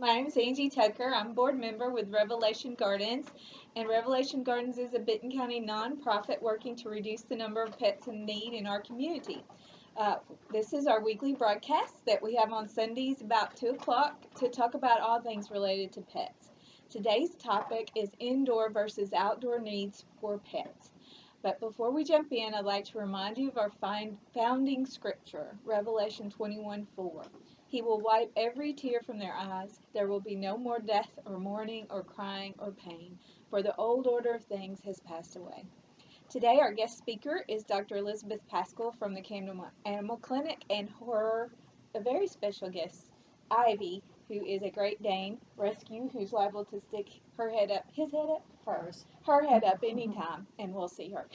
My name is Angie Tucker. I'm board member with Revelation Gardens, and Revelation Gardens is a Benton County nonprofit working to reduce the number of pets in need in our community. This is our weekly broadcast that we have on Sundays about 2 o'clock to talk about all things related to pets. Today's topic is indoor versus outdoor needs for pets. But before we jump in, I'd like to remind you of our founding scripture, Revelation 21:4. He will wipe every tear from their eyes. There will be no more death or mourning or crying or pain, for the old order of things has passed away. Today, our guest speaker is Dr. Elizabeth Paschall from the Camden Animal Clinic, and a very special guest, Ivy, who is a Great Dane rescue who's liable to stick her head up, his head up, her head up anytime, and we'll see her.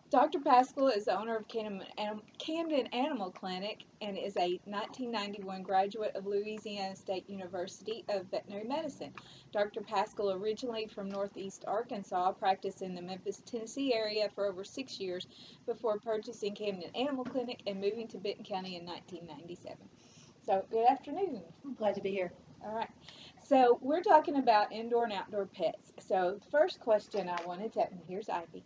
Dr. Paschall is the owner of Camden Animal Clinic and is a 1991 graduate of Louisiana State University of Veterinary Medicine. Dr. Paschall, originally from Northeast Arkansas, practiced in the Memphis, Tennessee area for over 6 years before purchasing Camden Animal Clinic and moving to Benton County in 1997. So, good afternoon. I'm glad to be here. All right. So, we're talking about indoor and outdoor pets. So, the first question I wanted to, and here's Ivy.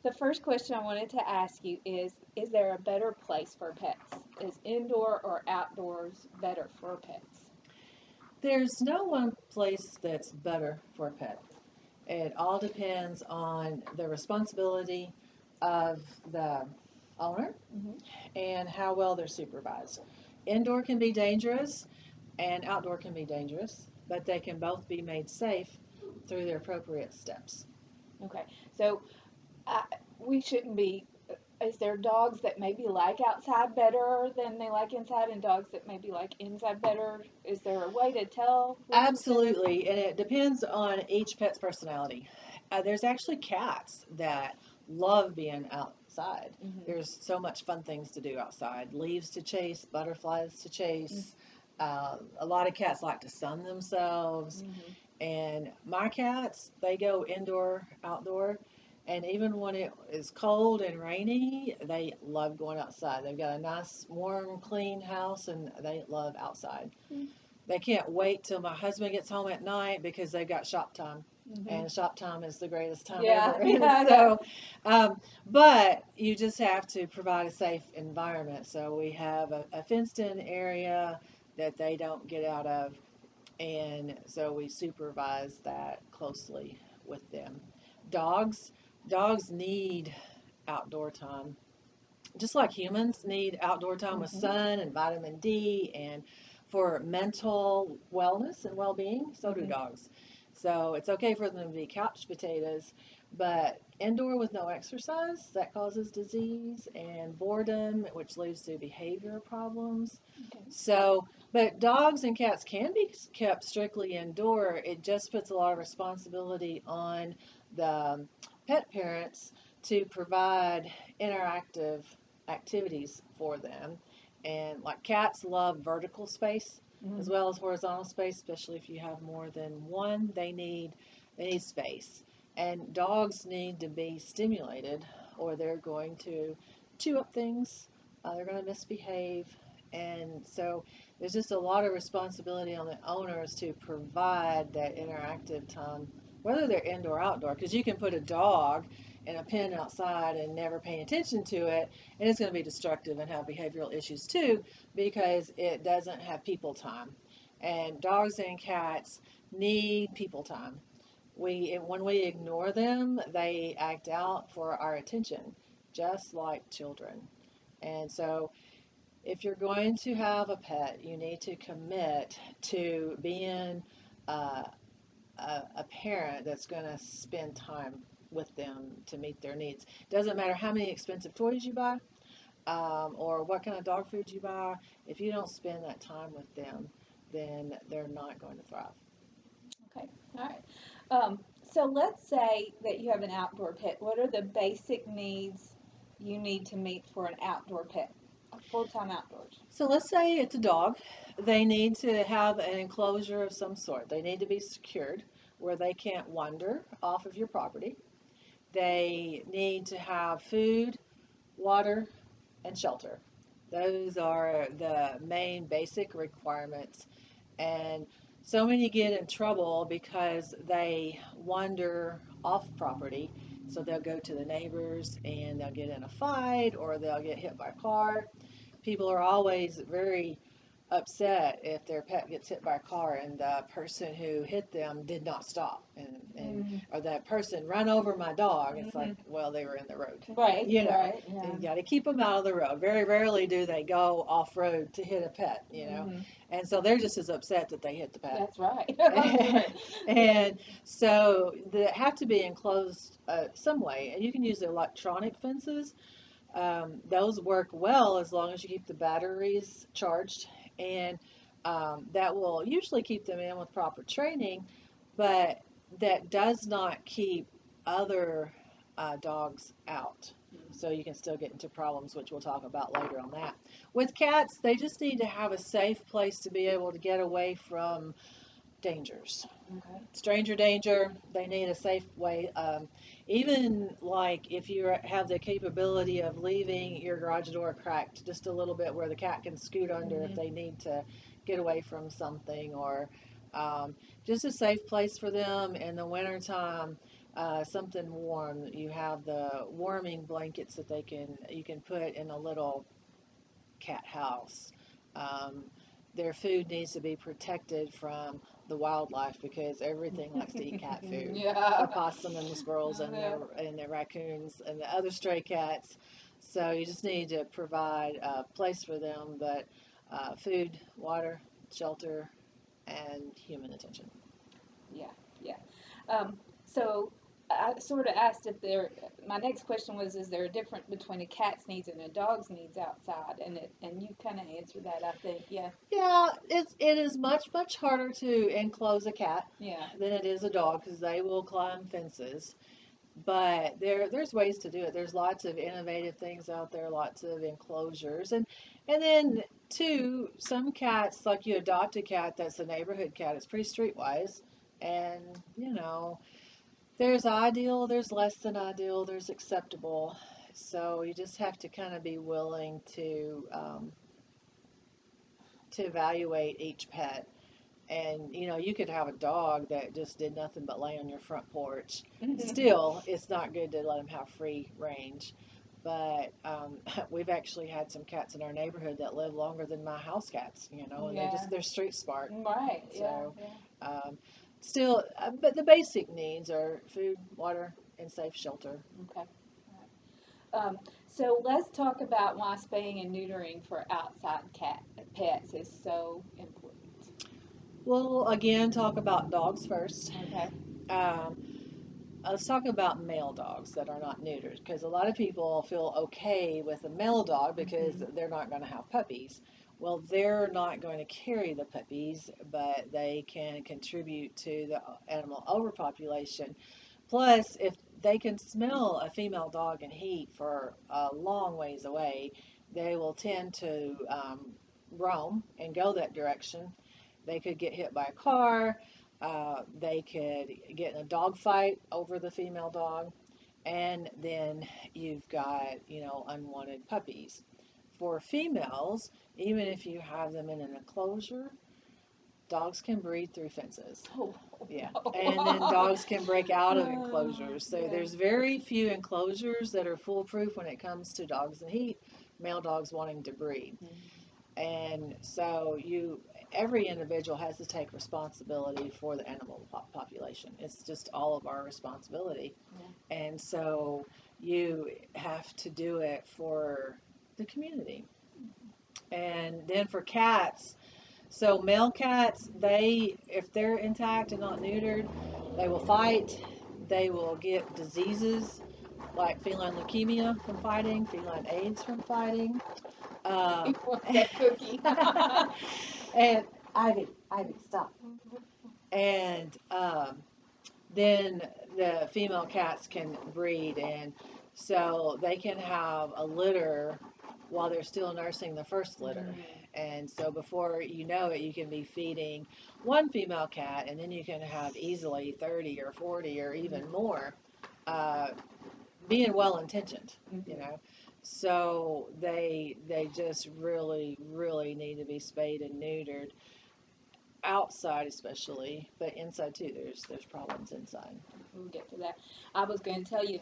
The first question I wanted to ask you is there a better place for pets? Is indoor or outdoors better for pets? There's no one place that's better for a pet. It all depends on the responsibility of the owner Mm-hmm. and how well they're supervised. Indoor can be dangerous and outdoor can be dangerous, but they can both be made safe through their appropriate steps. Okay. So, we shouldn't be. Is there dogs that maybe like outside better than they like inside, and dogs that maybe like inside better? Is there a way to tell which is better? Absolutely, and it depends on each pet's personality. There's actually cats that love being outside. Mm-hmm. There's so much fun things to do outside, leaves to chase, butterflies to chase. A lot of cats like to sun themselves, Mm-hmm. and my cats, they go indoor, outdoor, and even when it is cold and rainy, they love going outside. They've got a nice, warm, clean house, and they love outside. They can't wait till my husband gets home at night because they've got shop time. Mm-hmm. And shop time is the greatest time Yeah, ever. yeah, I know. So, but you just have to provide a safe environment. So we have a fenced-in area that they don't get out of, and so we supervise that closely with them. Dogs, dogs need outdoor time, just like humans need outdoor time with Mm-hmm. sun and vitamin D and for mental wellness and well-being, so do Mm-hmm. dogs. So it's okay for them to be couch potatoes, but indoor with no exercise, that causes disease and boredom, which leads to behavior problems. Okay. So, but dogs and cats can be kept strictly indoor. It just puts a lot of responsibility on the pet parents to provide interactive activities for them. And like cats love vertical space as Mm-hmm. well as horizontal space, especially if you have more than one, they need space. And dogs need to be stimulated or they're going to chew up things, they're going to misbehave. And so there's just a lot of responsibility on the owners to provide that interactive time, whether they're indoor or outdoor, because you can put a dog in a pen outside and never paying attention to it, and it's going to be destructive and have behavioral issues too because it doesn't have people time. And dogs and cats need people time. When we ignore them, they act out for our attention, just like children. And so if you're going to have a pet, you need to commit to being uh, a parent that's going to spend time with them to meet their needs. Doesn't matter how many expensive toys you buy or what kind of dog food you buy. If you don't spend that time with them, then they're not going to thrive. Okay. All right. Um, so let's say that you have an outdoor pet. What are the basic needs you need to meet for an outdoor pet? Full time outdoors. So let's say it's a dog. They need to have an enclosure of some sort. They need to be secured where they can't wander off of your property. They need to have food, water, and shelter. Those are the main basic requirements. And So many get in trouble because they wander off property. So they'll go to the neighbors and they'll get in a fight or they'll get hit by a car. People are always very upset if their pet gets hit by a car and the person who hit them did not stop, and Mm. or that person run over my dog. It's like, Mhm. well, they were in the road. Right, You know, right, yeah. you got to keep them out of the road. Very rarely do they go off road to hit a pet, Mhm. and so they're just as upset that they hit the pet. That's right. That's right. And so they have to be enclosed some way, and you can use electronic fences. Those work well as long as you keep the batteries charged, and that will usually keep them in with proper training, but that does not keep other dogs out. So you can still get into problems, which we'll talk about later on that. With cats, they just need to have a safe place to be able to get away from dangers. Okay. Stranger danger, they need a safe way. Even like if you have the capability of leaving your garage door cracked just a little bit where the cat can scoot under if Mhm. they need to get away from something, or um, just a safe place for them in the wintertime. Something warm. You have the warming blankets that you can put in a little cat house. Um, their food needs to be protected from the wildlife because everything likes to eat cat food. The Yeah. possum and the squirrels and Yeah. the raccoons and the other stray cats. So you just need to provide a place for them, but food, water, shelter, and human attention. Yeah, yeah. So I sort of asked if there. My next question was, is there a difference between a cat's needs and a dog's needs outside? And you kind of answered that, I think. Yeah, Yeah, it is much harder to enclose a cat yeah. than it is a dog because they will climb fences. But there's ways to do it. There's lots of innovative things out there, lots of enclosures, and then too, some cats, like you adopt a cat that's a neighborhood cat, it's pretty streetwise, and there's ideal, there's less than ideal, there's acceptable. So you just have to kind of be willing to evaluate each pet. And you could have a dog that just did nothing but lay on your front porch. Still, it's not good to let them have free range. But we've actually had some cats in our neighborhood that live longer than my house cats, and Yeah. they're street smart. Right. Yeah. So Yeah. um, still, but the basic needs are food, water, and safe shelter. Okay. So let's talk about why spaying and neutering for outside cat pets is so important. We'll again talk about dogs first. Okay. Um, let's talk about male dogs that are not neutered, because a lot of people feel okay with a male dog because Mhm. they're not going to have puppies. Well, they're not going to carry the puppies, but they can contribute to the animal overpopulation. Plus, if they can smell a female dog in heat for a long ways away, they will tend to roam and go that direction. They could get hit by a car. They could get in a dog fight over the female dog. And then you've got, unwanted puppies. For females, even if you have them in an enclosure, dogs can breed through fences. Oh, Yeah. And then no. dogs can break out of enclosures. So Yeah. there's very few enclosures that are foolproof when it comes to dogs in heat, male dogs wanting to breed. And so every individual has to take responsibility for the animal population. It's just all of our responsibility. Yeah. And so you have to do it for the community. And then for cats, so male cats, if they're intact and not neutered, they will fight. They will get diseases like feline leukemia from fighting, feline AIDS from fighting. He Um, wants that cookie. and Ivy, stop. And then the female cats can breed, and so they can have a litter while they're still nursing the first litter. And so before you know it, you can be feeding one female cat, and then you can have easily 30 or 40 or even more, uh, being well intentioned, you know. So they just really need to be spayed and neutered. outside especially, but inside too. There's problems inside. We'll get to that. I was going to tell you,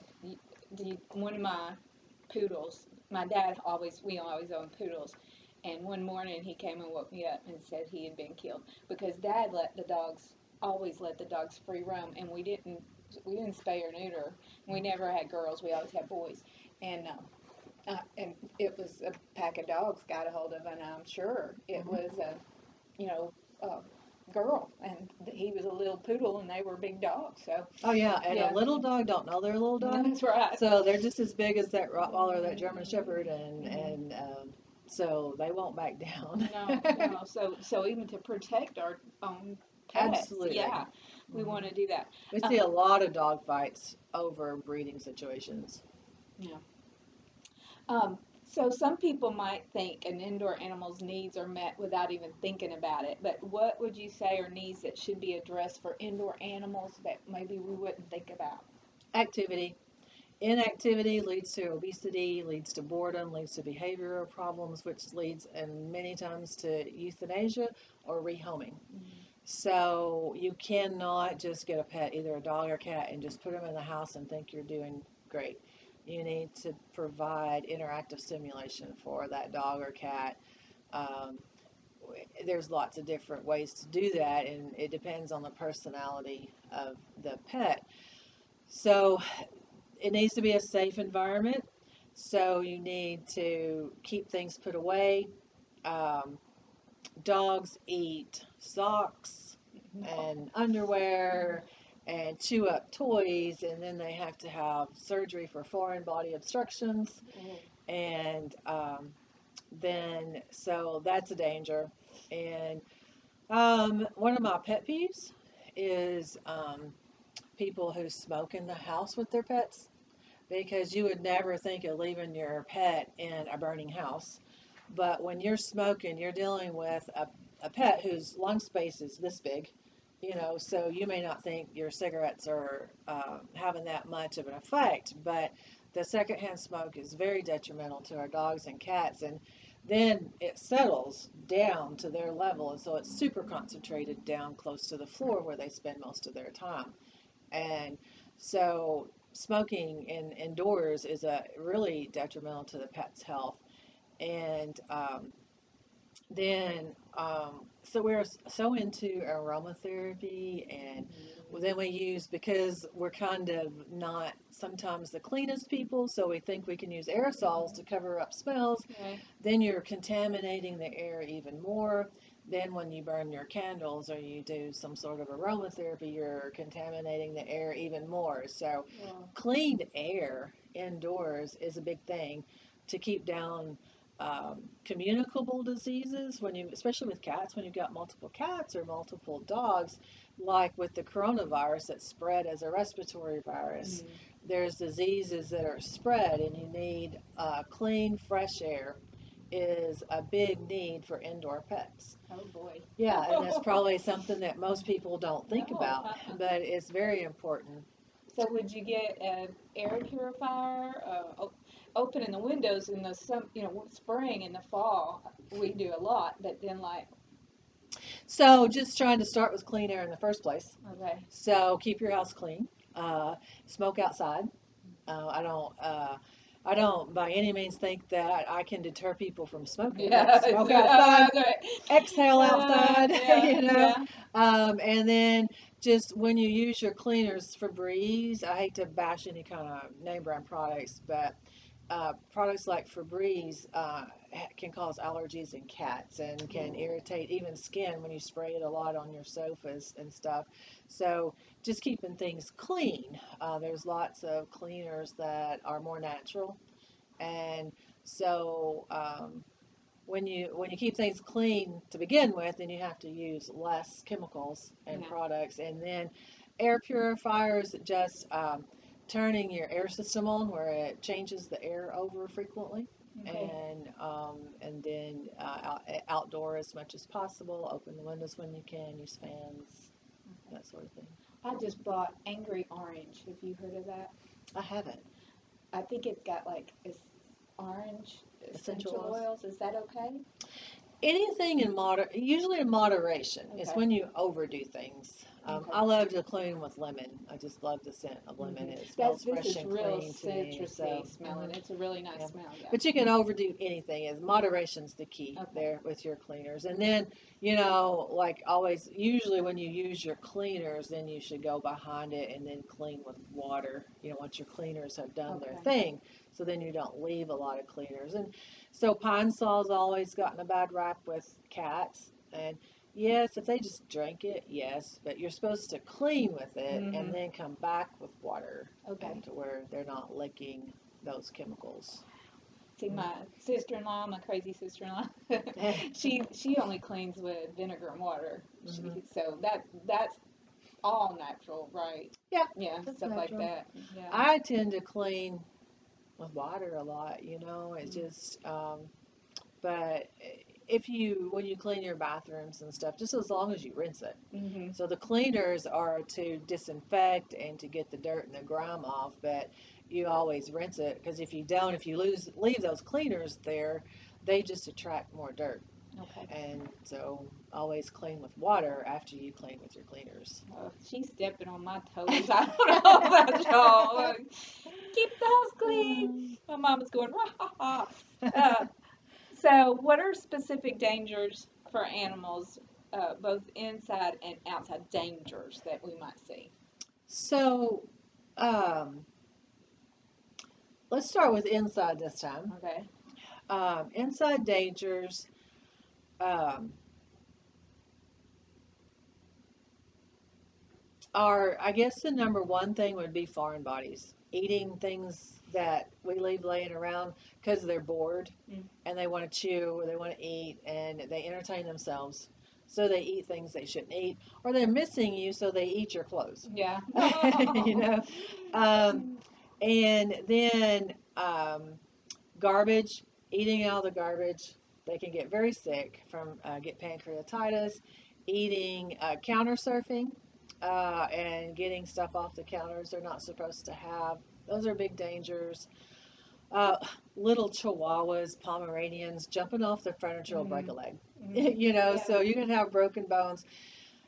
one of my poodles. My dad we always owned poodles, and one morning he came and woke me up and said he had been killed because Dad always let the dogs free roam, and we didn't spay or neuter. We never had girls. We always had boys, and it was a pack of dogs got a hold of, and I'm sure it was a, you know, a girl, and he was a little poodle, and they were big dogs. So Oh yeah, and yeah, a little dog don't know they're a little dog. that's right. So they're just as big as that Rottweiler, that German Shepherd, Mhm. and so they won't back down. No, no. So even to protect our own pets, Absolutely. yeah, we want to do that. We Uh, see a lot of dog fights over breeding situations. yeah. Um, so some people might think an indoor animal's needs are met without even thinking about it. But what would you say are needs that should be addressed for indoor animals that maybe we wouldn't think about? Activity. Inactivity leads to obesity, leads to boredom, leads to behavioral problems, which leads, and many times, to euthanasia or rehoming. So you cannot just get a pet, either a dog or cat, and just put them in the house and think you're doing great. You need to provide interactive stimulation for that dog or cat. Um, there's lots of different ways to do that, and it depends on the personality of the pet. So it needs to be a safe environment. So you need to keep things put away. Um, Dogs eat socks and underwear and chew up toys, and then they have to have surgery for foreign body obstructions. And then, so that's a danger. And one of my pet peeves is people who smoke in the house with their pets, because you would never think of leaving your pet in a burning house. But when you're smoking, you're dealing with a pet whose lung space is this big, so you may not think your cigarettes are having that much of an effect, but the secondhand smoke is very detrimental to our dogs and cats. And then it settles down to their level, and so it's super concentrated down close to the floor where they spend most of their time. And so smoking indoors is really detrimental to the pet's health. And then so we're so into aromatherapy, and then we use, because we're kind of not sometimes the cleanest people, so we think we can use aerosols to cover up smells. Right. Then you're contaminating the air even more. Then when you burn your candles or you do some sort of aromatherapy, you're contaminating the air even more. So Wow. clean air indoors is a big thing to keep down communicable diseases, especially with cats, when you've got multiple cats or multiple dogs, like with the coronavirus that spread as a respiratory virus. There's diseases that are spread, and you need clean, fresh air is a big need for indoor pets. Oh boy. Yeah, and that's probably something that most people don't think No. about, but it's very important. So would you get an air purifier, opening the windows in the spring and the fall? We do a lot, but then like, So just trying to start with clean air in the first place. okay, So keep your house clean. Smoke outside. I don't by any means think that I can deter people from smoking, but yeah, smoke outside, right. exhale outside, Yeah, yeah. And then just when you use your cleaners, Febreze, I hate to bash any kind of name brand products, but products like Febreze can cause allergies in cats and can irritate even skin when you spray it a lot on your sofas and stuff. So just keeping things clean. There's lots of cleaners that are more natural, and so when you keep things clean to begin with, then you have to use less chemicals and Yeah. products. And then air purifiers, just turning your air system on where it changes the air over frequently. Okay. And then outdoor as much as possible. Open the windows when you can. Use fans, that sort of thing. I just bought Angry Orange. Have you heard of that? I haven't. I think it's got like orange Essential essential oils. oils. Is that okay? Anything usually in moderation. It's Okay. when you overdo things. Okay. I love to clean with lemon. I just love the scent of lemon. It smells This fresh is and real clean to me. citrusy smelling. It's a really nice Yeah. smell. Yeah. But you can overdo anything. Is moderation's the key Okay. there with your cleaners. And then, like always, usually when you use your cleaners, then you should go behind it and then clean with water, once your cleaners have done their Okay. thing. So then you don't leave a lot of cleaners. And so Pine Sol's always gotten a bad rap with cats. And yes, if they just drink it, yes, but you're supposed to clean with it and then come back with water Okay. and to where they're not licking those chemicals. See, my sister-in-law, my crazy sister-in-law, she only cleans with vinegar and water. So that's all natural, right? Yeah, Yeah, that's stuff like natural. that. Yeah. I tend to clean with water a lot, it's just, but when you clean your bathrooms and stuff, just as long as you rinse it. Mhm. So the cleaners are to disinfect and to get the dirt and the grime off, but you always rinse it because if you don't, if you leave those cleaners there, they just attract more dirt. Okay. And so always clean with water after you clean with your cleaners. She's stepping on my toes. I don't know about y'all. Keep the house clean. My mama's going, rah, ha, ha. So, what are specific dangers for animals, both inside and outside dangers that we might see? So, um, let's start with inside this time. Okay. Inside dangers um, I guess the number one thing would be foreign bodies, eating things that we leave laying around because they're bored Mm. and they want to chew or they want to eat and they entertain themselves. So they eat things they shouldn't eat, or they're missing you, so they eat your clothes. Yeah. you know, um, and then garbage, eating all the garbage. They can get very sick from get pancreatitis, eating counter surfing, and getting stuff off the counters they're not supposed to have. Those are big dangers. Uh, Little chihuahuas, Pomeranians jumping off the furniture will break a leg. Yeah. So you can have broken bones.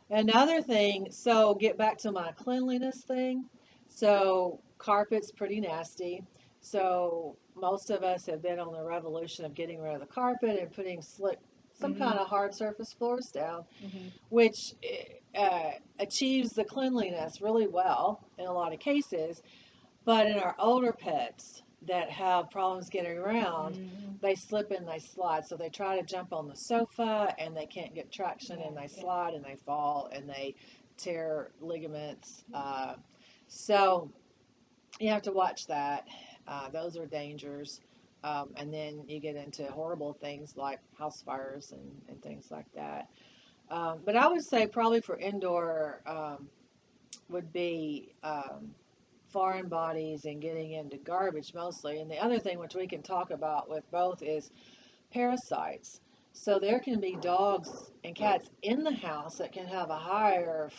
Another thing, so get back to my cleanliness thing. So carpet's pretty nasty. So most of us have been on the revolution of getting rid of the carpet and putting some kind of hard surface floors down, Mm-hmm. which achieves the cleanliness really well in a lot of cases. But in our older pets that have problems getting around, Mm-hmm. they slip and they slide. So they try to jump on the sofa and they can't get traction Yeah, and they yeah. slide and they fall and they tear ligaments. So you have to watch that. Those are dangers. And then you get into horrible things like house fires and things like that. But I would say probably for indoor would be foreign bodies and getting into garbage mostly. And the other thing which we can talk about with both is parasites. So there can be dogs and cats in the house that can have a higher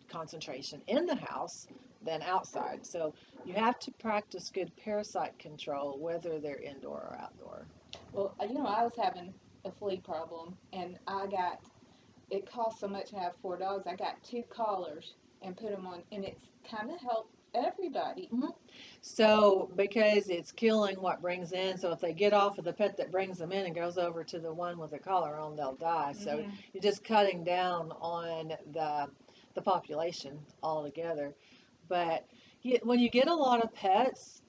concentration in the house than outside. So you have to practice good parasite control whether they're indoor or outdoor. Well, I was having a flea problem, and it cost so much to have 4 dogs. I got 2 collars and put them on, and it's kind of helped everybody. Mhm. So because it's killing what brings in, so if they get off of the pet that brings them in and goes over to the one with the collar on, they'll die. So Mm-hmm. you're just cutting down on the population altogether. But when you get a lot of pets,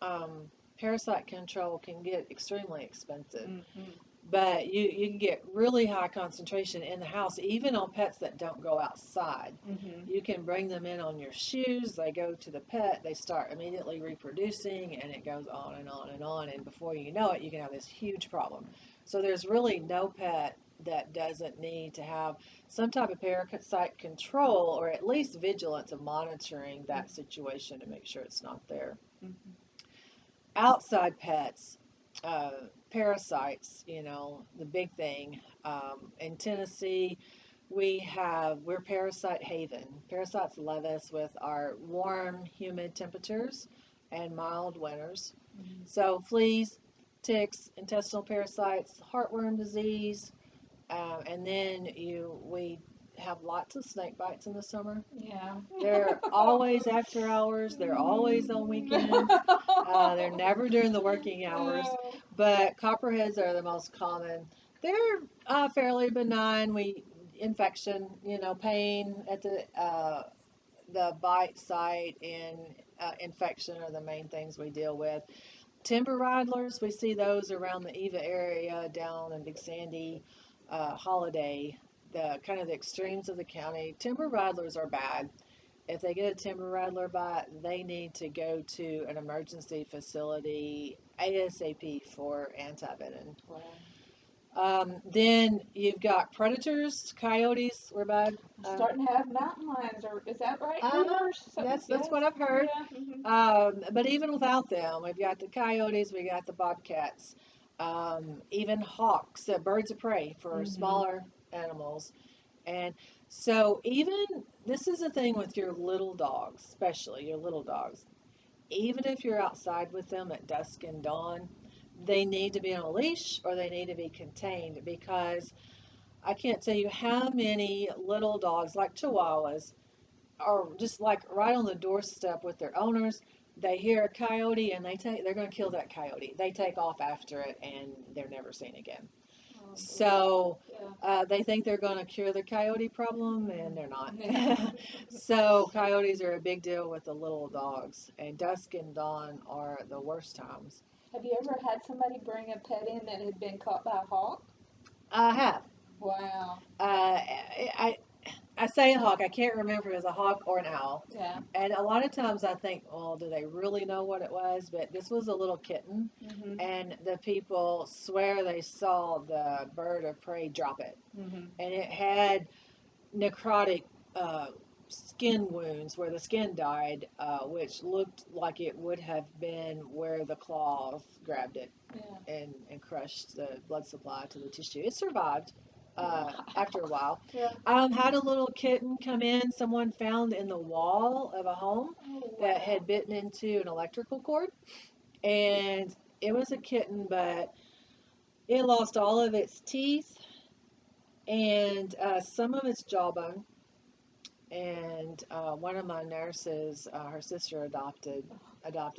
parasite control can get extremely expensive. Mm-hmm. But you can get really high concentration in the house, even on pets that don't go outside. Mm-hmm. You can bring them in on your shoes, they go to the pet, they start immediately reproducing, and it goes on and on and on. And before you know it, you can have this huge problem. So there's really no pet that doesn't need to have some type of parasite control or at least vigilance of monitoring that situation to make sure it's not there. Mm-hmm. Outside pets, parasites, the big thing. In Tennessee, we're parasite haven. Parasites love us with our warm, humid temperatures and mild winters. Mm-hmm. So fleas, ticks, intestinal parasites, heartworm disease, And then we have lots of snake bites in the summer. Yeah. They're always after hours. They're always on weekends. They're never during the working hours. Oh. But copperheads are the most common. They're fairly benign. We infection, pain at the bite site and infection are the main things we deal with. Timber rattlers, we see those around the Eva area, down in Big Sandy, Holiday, the kind of the extremes of the county. Timber rattlers are bad. If they get a timber rattler bite, they need to go to an emergency facility ASAP for antivenom. Wow. Then you've got predators, coyotes were bad. Starting to have mountain lions, or is that right? Uh-huh. Cougars? That's Yes. what I've heard. Yeah. But even without them, we've got the coyotes, we got the bobcats, even hawks, birds of prey for smaller animals. And so even this is the thing with your little dogs, especially your little dogs. Even if you're outside with them at dusk and dawn, they need to be on a leash or they need to be contained because I can't tell you how many little dogs like Chihuahuas are just like right on the doorstep with their owners. They hear a coyote and they're going to kill that coyote. They take off after it and they're never seen again. Oh, So yeah. they think they're going to cure the coyote problem and they're not. Yeah. So coyotes are a big deal with the little dogs, and dusk and dawn are the worst times. Have you ever had somebody bring a pet in that had been caught by a hawk? I have. Wow. I say a hawk. I can't remember if it was a hawk or an owl. Yeah. And a lot of times I think, well, do they really know what it was? But this was a little kitten, Mhm. and the people swear they saw the bird of prey drop it, Mhm. and it had necrotic skin wounds where the skin died, which looked like it would have been where the claws grabbed it Yeah. and crushed the blood supply to the tissue. It survived after a Wow. while. Yeah. Had a little kitten come in, someone found in the wall of a home Oh that wow. had bitten into an electrical cord. And it was a kitten, but it lost all of its teeth and some of its jawbone. And one of my nurses, her sister adopted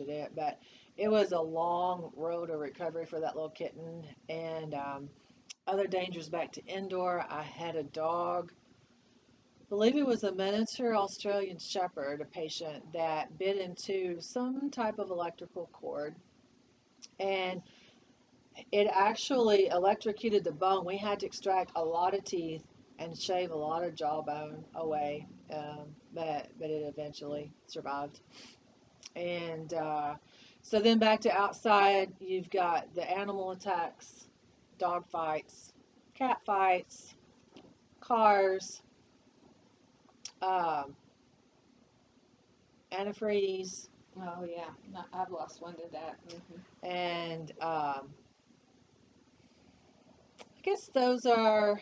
it, but it was a long road of recovery for that little kitten. And other dangers back to indoor. I had a dog. I believe it was a miniature Australian Shepherd, a patient that bit into some type of electrical cord, and it actually electrocuted the bone. We had to extract a lot of teeth and shave a lot of jawbone away, but it eventually survived. And so then back to outside, you've got the animal attacks, dog fights, cat fights, cars, um, antifreeze, Oh yeah. No, I've lost one to that. and I guess those are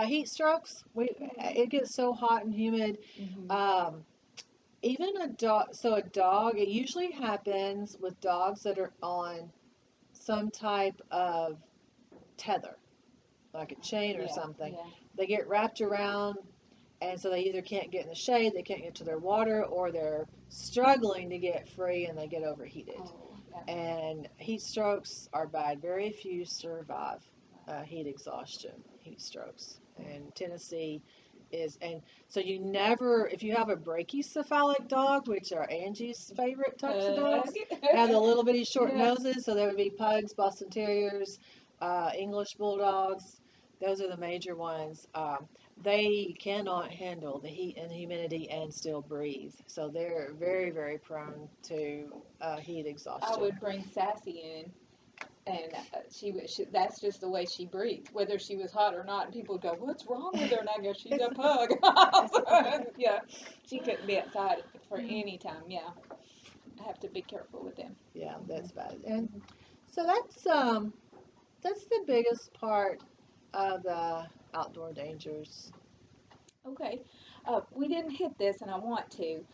heat strokes. It gets so hot and humid. Mhm. Um, Even a dog. So a dog. It usually happens with dogs that are on some type of tether, like a chain or Yeah. something. Yeah. They get wrapped around, and so they either can't get in the shade, they can't get to their water, or they're struggling to get free and they get overheated. Oh yeah. And heat strokes are bad. Very few survive heat exhaustion, heat strokes. And Tennessee and so you never, if you have a brachycephalic dog, which are Angie's favorite types of dogs, have the little bitty short Yeah. noses, so there would be pugs, Boston Terriers, English bulldogs. Those are the major ones. They cannot handle the heat and humidity and still breathe. So they're very, very prone to heat I exhaustion. would bring Sassy in, and that's just the way she breathed, whether she was hot or not. And people would go, "What's wrong with her?" And I go, "She's a pug." Yeah, she couldn't be outside for any time. Yeah, I have to be careful with them. Yeah, Mhm. that's bad. And so that's the biggest part of the outdoor dangers. Okay, we didn't hit this, and I want to.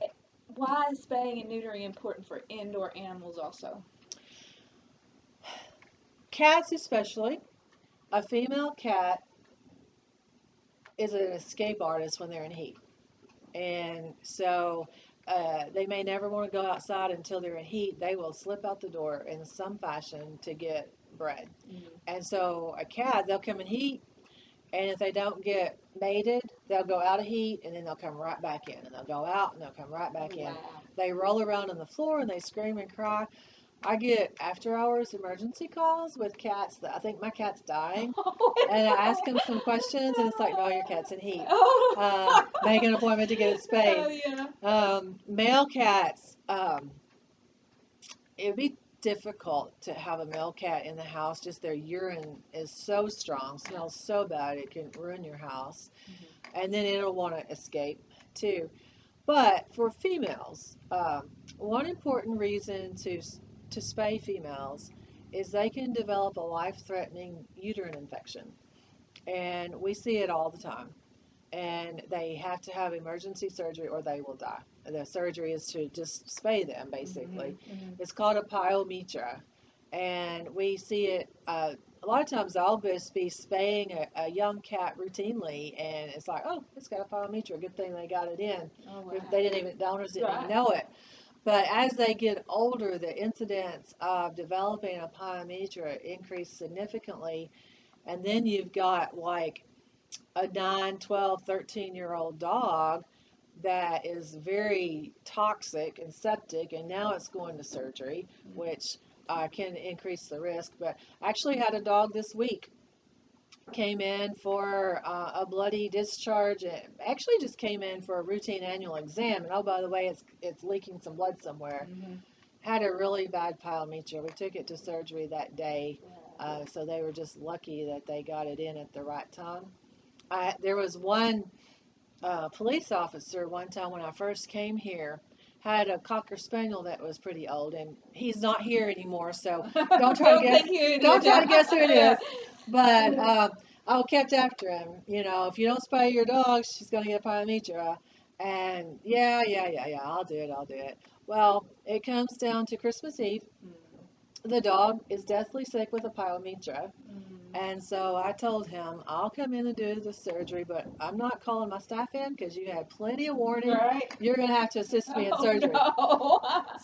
Eh, Why is spaying and neutering important for indoor animals also? Cats especially. A female cat is an escape artist when they're in heat. And so they may never want to go outside until they're in heat. They will slip out the door in some fashion to get bread. Mm. And so a cat, they'll come in heat, and if they don't get mated, they'll go out of heat, and then they'll come right back in. And they'll go out, and they'll come right back in. Wow. They roll around on the floor, and they scream and cry. I get after hours emergency calls with cats that I think my cat's dying. And I ask them some questions, and it's like, no, your cat's in heat. Make an appointment to get it spayed. Oh, yeah. Male cats, it would be difficult to have a male cat in the house. Just their urine is so strong, smells so bad, it can ruin your house. Mm-hmm. And then it'll want to escape too. But for females, one important reason to spay females is they can develop a life-threatening uterine infection. And we see it all the time. And they have to have emergency surgery or they will die. The surgery is to just spay them, basically. Mm-hmm. It's called a pyometra. And we see it a lot of times. I'll just be spaying a young cat routinely, and it's like, oh, it's got a pyometra. Good thing they got it in. Oh, wow. The owners didn't even Right. know it. But as they get older, the incidence of developing a pyometra increase significantly. And then you've got like a 9, 12, 13-year-old dog that is very toxic and septic, and now it's going to surgery, which can increase the risk. But I actually had a dog this week came in for a bloody discharge. It actually just came in for a routine annual exam, and oh, by the way, it's leaking some blood somewhere. Mm-hmm. Had a really bad pyometra. We took it to surgery that day, so they were just lucky that they got it in at the right time. There was one police officer one time when I first came here, had a cocker spaniel that was pretty old, and he's not here anymore. So don't try to guess. Don't try to guess who it is. But I kept after him. You know, if you don't spay your dog, she's gonna get pyometra. And yeah, I'll do it. Well, it comes down to Christmas Eve. The dog is deathly sick with a pyometra. And so I told him, I'll come in and do the surgery, but I'm not calling my staff in because you had plenty of warning. Right. You're going to have to assist me in surgery. No.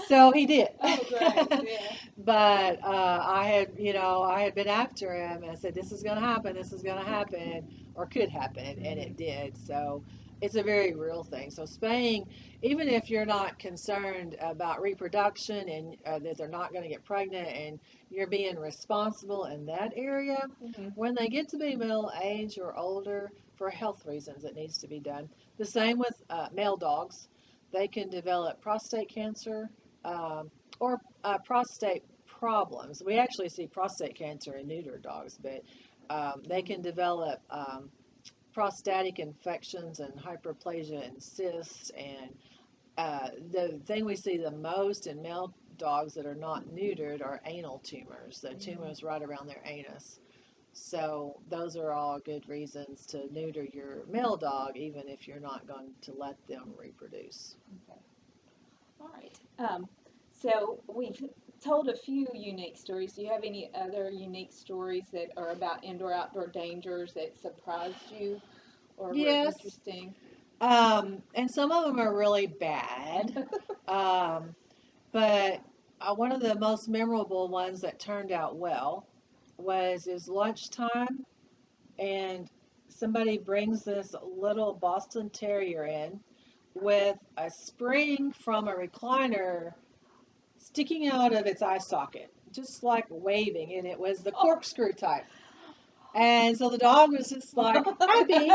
So he did. Oh, great. Yeah. But I had been after him and said, this is going to happen, or could happen, and it did. So it's a very real thing. So spaying, even if you're not concerned about reproduction and that they're not going to get pregnant and you're being responsible in that area, when they get to be middle age or older, for health reasons, it needs to be done. The same with male dogs. They can develop prostate cancer or prostate problems. We actually see prostate cancer in neuter dogs, but they can develop prostatic infections and hyperplasia and cysts. And the thing we see the most in male dogs that are not neutered are anal tumors, the tumors right around their anus. So those are all good reasons to neuter your male dog, even if you're not going to let them reproduce. Okay. All right. So we've told a few unique stories. Do you have any other unique stories that are about indoor-outdoor dangers that surprised you or were Yes, interesting? and some of them are really bad. Um, but one of the most memorable ones that turned out well was it was lunchtime, and somebody brings this little Boston Terrier in with a spring from a recliner sticking out of its eye socket, just like waving, and it was the corkscrew type. And so the dog was just like happy.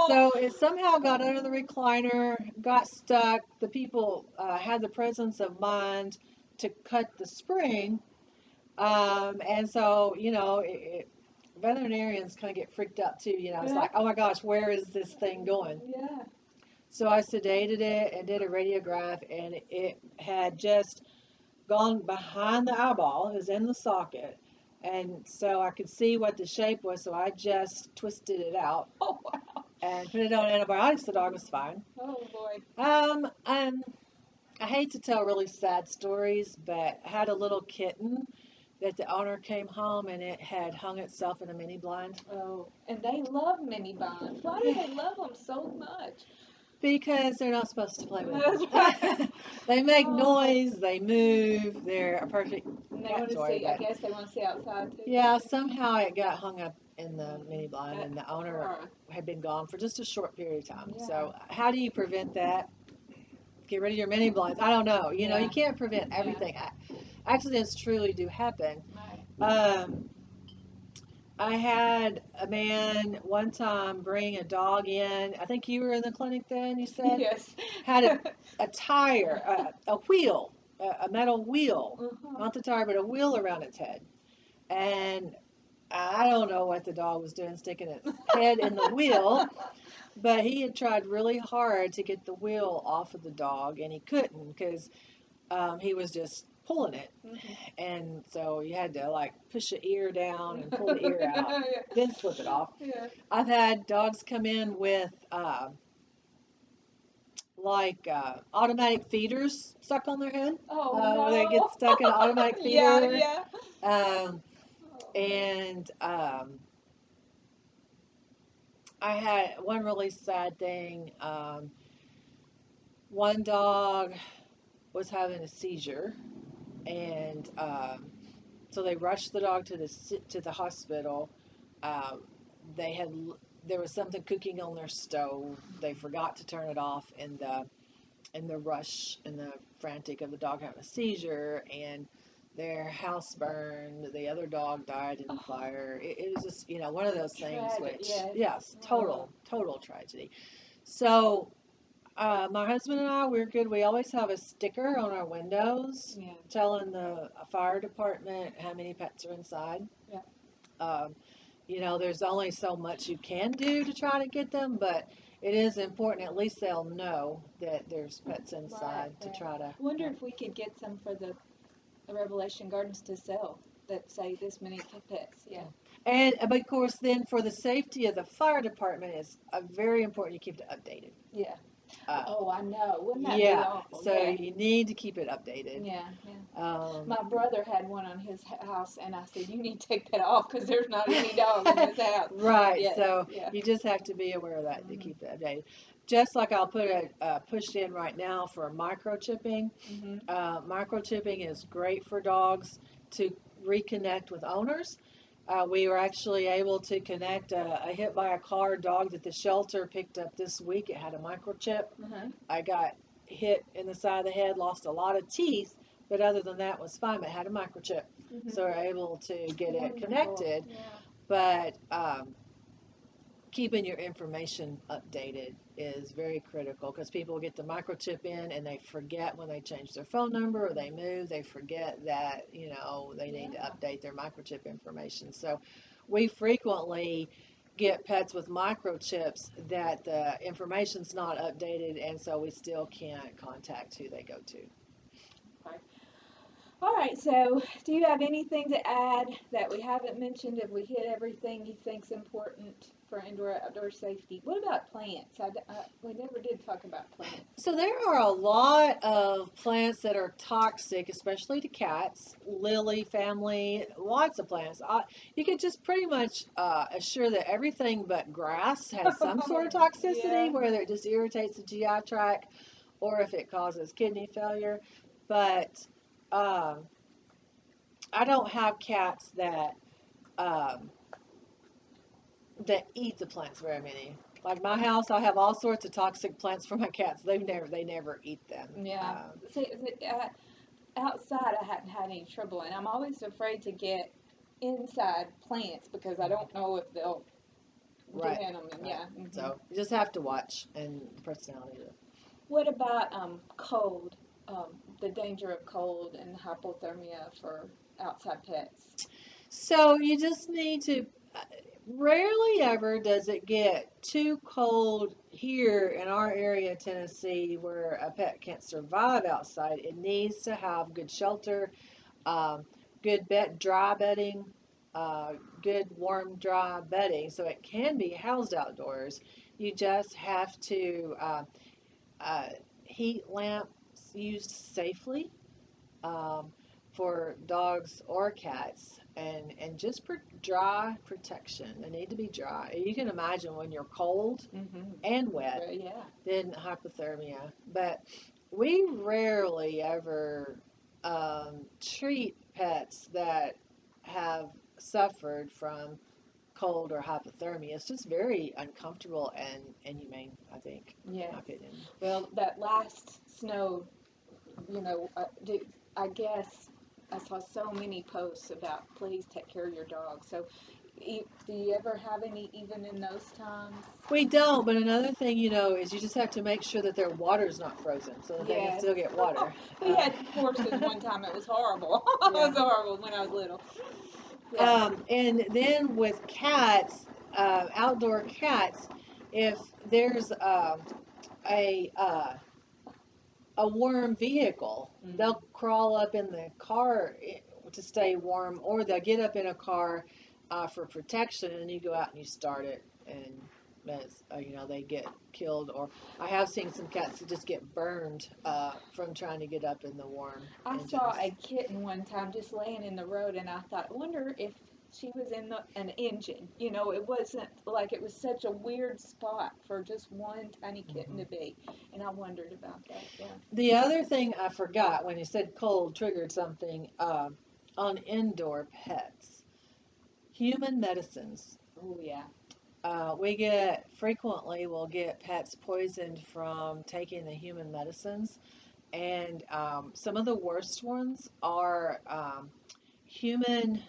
So it somehow got under the recliner, got stuck. The people had the presence of mind to cut the spring. And so, veterinarians kind of get freaked out too. It's like, oh my gosh, where is this thing going? Yeah. So I sedated it and did a radiograph, and it had just gone behind the eyeball. It was in the socket. And so I could see what the shape was, so I just twisted it out Oh, wow. and put it on antibiotics. The dog was fine. Oh, boy. I hate to tell really sad stories, but I had a little kitten that the owner came home and it had hung itself in a mini blind. Oh, and they love mini bonds. Why do they love them so much? Because they're not supposed to play with That's them. right. They make Oh, noise, they move, they're a perfect and they cat want to toy. see. I But guess they want to see outside too. yeah, somehow it got hung up in the mini blind, That, and the owner had been gone for just a short period of time. yeah. So, how do you prevent that? Get rid of your mini blinds. I don't know. You know, Yeah. you can't prevent Yeah. everything. Accidents truly do happen. Right. Um, I had a man one time bring a dog in. I think you were in the clinic then, you said? Yes. Had a tire, a wheel, a metal wheel, Uh-huh. not the tire, but a wheel around its head. And I don't know what the dog was doing, sticking its head in the wheel, but he had tried really hard to get the wheel off of the dog, and he couldn't because he was just pulling it. Mhm. And so you had to like push the ear down and pull the ear out, Yeah. then slip it off. Yeah. I've had dogs come in with automatic feeders stuck on their head. Oh Where they get no. stuck in an automatic Yeah, feeder. yeah. Um, Oh. and I had one really sad thing. One dog was having a seizure, and so they rushed the dog to the hospital. Um, they had there was something cooking on their stove. They forgot to turn it off in the rush and the frantic of the dog having a seizure, and their house burned. The other dog died in the Oh, fire. It was just one of those things tragic, which yes. yes, Oh. total tragedy. So my husband and I, we're good. We always have a sticker on our windows Yeah. telling the fire department how many pets are inside. Yeah. Um, there's only so much you can do to try to get them, but it is important. At least they'll know that there's pets Right, inside to right. try to. I wonder if we could get some for the Revelation Gardens to sell that say this many pets. Yeah. And but of course, then for the safety of the fire department, it's very important you keep it updated. Yeah. Uh, Oh, I know. Wouldn't that be yeah, awful? so Yeah. you need to keep it updated. Yeah, yeah. Um, My brother had one on his house, and I said, "You need to take that off because there's not any dog in this house." right, Yes, so yeah. you just have to be aware of that to Mhm. keep it updated. Just like I'll put a push in right now for microchipping. Mhm. Microchipping is great for dogs to reconnect with owners. We were actually able to connect a hit by a car dog that the shelter picked up this week. It had a microchip. Uh-huh. I got hit in the side of the head, lost a lot of teeth, but other than that was fine. But it had a microchip, Mhm. so we're able to get it Wonderful. connected. Yeah. But keeping your information updated is very critical because people get the microchip in and they forget when they change their phone number or they move, they forget that, they need to Yeah. update their microchip information. So we frequently get pets with microchips that the information's not updated and so we still can't contact who they go to. Okay. All right. So, do you have anything to add that we haven't mentioned? Have we hit everything you think's important for indoor outdoor safety? What about plants? We never did talk about plants. So there are a lot of plants that are toxic, especially to cats, lily family, lots of plants. You can just pretty much assure that everything but grass has some sort of Yeah. toxicity, whether it just irritates the GI tract or if it causes kidney failure. But um, I don't have cats um, that eat the plants very many. Like my house, I have all sorts of toxic plants for my cats. They never eat them. Yeah. See, outside I hadn't had any trouble, and I'm always afraid to get inside plants because I don't know if they'll Right, get in them. And right. yeah. Mhm. So you just have to watch and personality. What about cold? The danger of cold and hypothermia for outside pets. So you just need to. Rarely ever does it get too cold here in our area, Tennessee, where a pet can't survive outside. It needs to have good shelter, um, good dry bedding, uh, good warm dry bedding, so it can be housed outdoors. You just have to uh, heat lamps used safely. Um, for dogs or cats, and just dry protection. They need to be dry. You can imagine when you're cold and wet, Yeah. then hypothermia. But we rarely ever treat pets that have suffered from cold or hypothermia. It's just very uncomfortable and inhumane, I think, Yeah. in my opinion. Well, that last snow, I guess I saw so many posts about please take care of your dog. So, do you ever have any even in those times? We don't, but another thing, is you just have to make sure that their water's not frozen so that they can Yes. still get water. We had horses one time. It was horrible. It Yeah. was horrible when I was little. Yeah. And then with cats, outdoor cats, if there's a uh, a warm vehicle, they'll crawl up in the car to stay warm, or they'll get up in a car for protection, and you go out and you start it, and they get killed. Or I have seen some cats that just get burned from trying to get up in the warm I engines. saw a kitten one time just laying in the road, and I thought, I wonder if she was in an engine. It wasn't like it was such a weird spot for just one tiny kitten to be, and I wondered about that. Yeah. The other thing I forgot when you said cold triggered something on indoor pets, human medicines. Oh yeah. We'll get pets poisoned from taking the human medicines, and some of the worst ones are human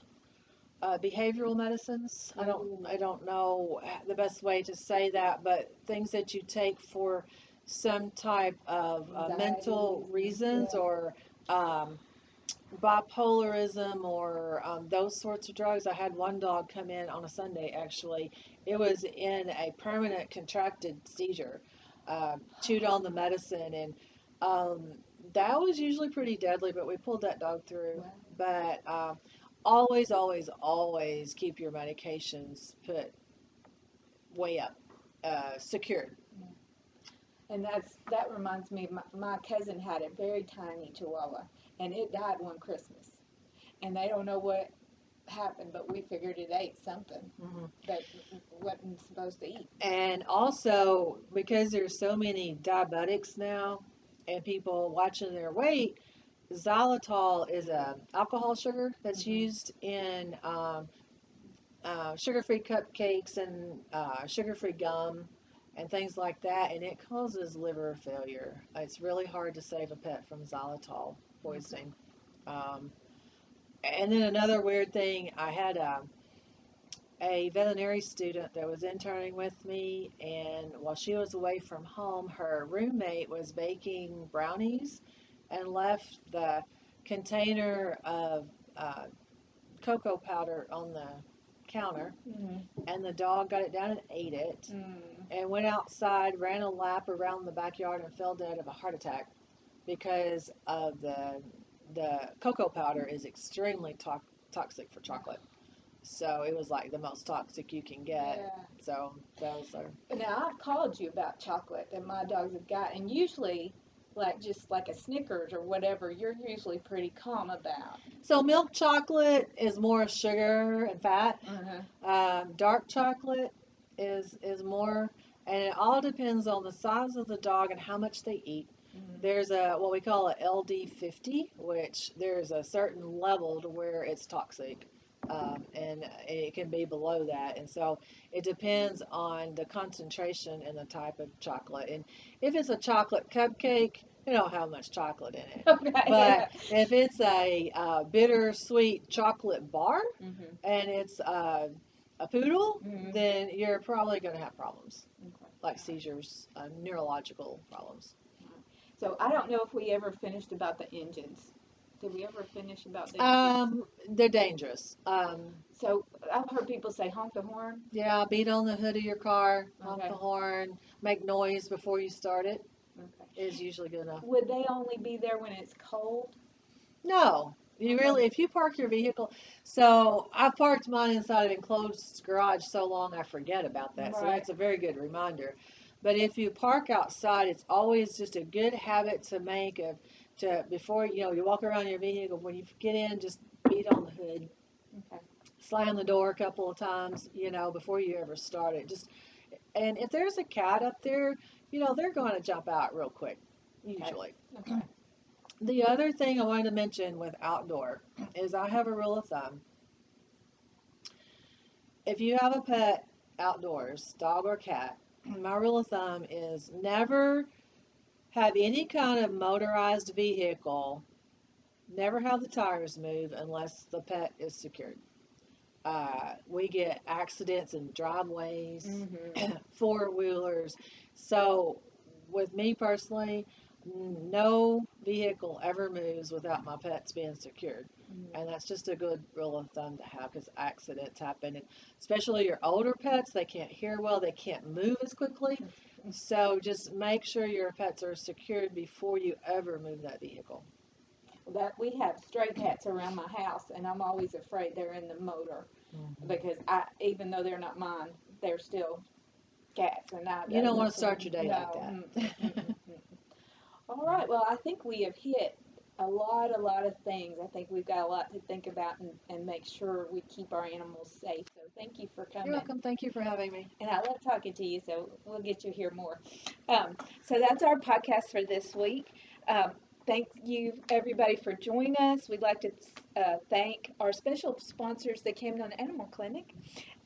behavioral medicines. I don't know the best way to say that, but things that you take for some type of mental reasons, yeah. or bipolarism, or those sorts of drugs. I had one dog come in on a Sunday, actually. It was in a permanent contracted seizure, chewed on the medicine, and that was usually pretty deadly, but we pulled that dog through. Wow. But always, always, always keep your medications put way up, secured. And that reminds me, my cousin had a very tiny Chihuahua, and it died one Christmas, and they don't know what happened, but we figured it ate something that wasn't supposed to eat. And also, because there's so many diabetics now and people watching their weight, xylitol is a alcohol sugar that's used in sugar-free cupcakes and sugar-free gum and things like that, and it causes liver failure. It's really hard to save a pet from xylitol poisoning. And then another weird thing, I had a veterinary student that was interning with me, and while she was away from home, her roommate was baking brownies and left the container of cocoa powder on the counter, and the dog got it down and ate it, and went outside, ran a lap around the backyard, and fell dead of a heart attack because of the cocoa powder is extremely toxic for chocolate. So it was like the most toxic you can get. Yeah. So that was our. Now I've called you about chocolate that my dogs have got, and usually, just like a Snickers or whatever, you're usually pretty calm about. So milk chocolate is more sugar and fat. Dark chocolate is more, and it all depends on the size of the dog and how much they eat. There's what we call a LD50, which there's a certain level to where it's toxic. And it can be below that, and so it depends on the concentration and the type of chocolate. And if it's a chocolate cupcake, it don't have much chocolate in it. Okay. But if it's a bittersweet chocolate bar and it's a poodle, then you're probably going to have problems, like seizures, neurological problems. So I don't know if we ever finished about the engines. Did we ever finish about the engines? They're dangerous. So I've heard people say honk the horn. Yeah, beat on the hood of your car, honk Okay. the horn, make noise before you start it. Okay. Is usually good enough. Would they only be there when it's cold? No, if you park your vehicle, so I parked mine inside an enclosed garage so long I forget about that. So Right. that's a very good reminder. But if you park outside, it's always just a good habit to make of to before you walk around your vehicle. When you get in, just beat on the hood, Okay. slam the door a couple of times, before you ever start it. And if there's a cat up there, they're going to jump out real quick, usually. Okay. The other thing I wanted to mention with outdoor is I have a rule of thumb. If you have a pet outdoors, dog or cat, my rule of thumb is never have any kind of motorized vehicle, never have the tires move unless the pet is secured. We get accidents in driveways, Mm-hmm. four-wheelers. So, with me personally, no vehicle ever moves without my pets being secured. And that's just a good rule of thumb to have because accidents happen. And especially your older pets, they can't hear well, they can't move as quickly. So, just make sure your pets are secured before you ever move that vehicle. That we have stray cats around my house, and I'm always afraid they're in the motor Mhm. because even though they're not mine, they're still cats, and You don't want to start your day like no. that. All right. Well, I think we have hit a lot of things. I think we've got a lot to think about and make sure we keep our animals safe. So thank you for You're coming. welcome. Thank you for having me. And I love talking to you, so we'll get you here more. So that's our podcast for this week. Um, thank you, everybody, for joining us. We'd like to thank our special sponsors, the Camden Animal Clinic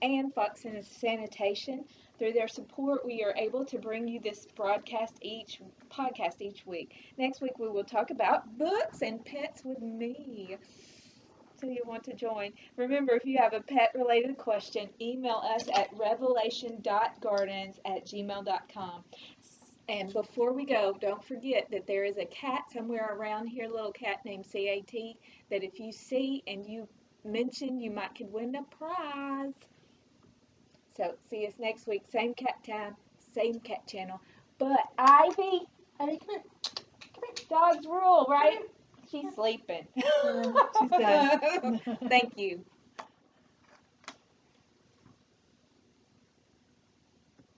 and Fox and Sanitation. Through their support, we are able to bring you this podcast each week. Next week, we will talk about books and pets with me. So you want to join. Remember, if you have a pet related question, email us at revelation.gardens@gmail.com. And before we go, don't forget that there is a cat somewhere around here, a little cat named CAT, that if you see and you mention, you might could win a prize. So see us next week, same cat time, same cat channel. But Ivy, come here. Dogs rule, right? She's sleeping. She's done. Thank you.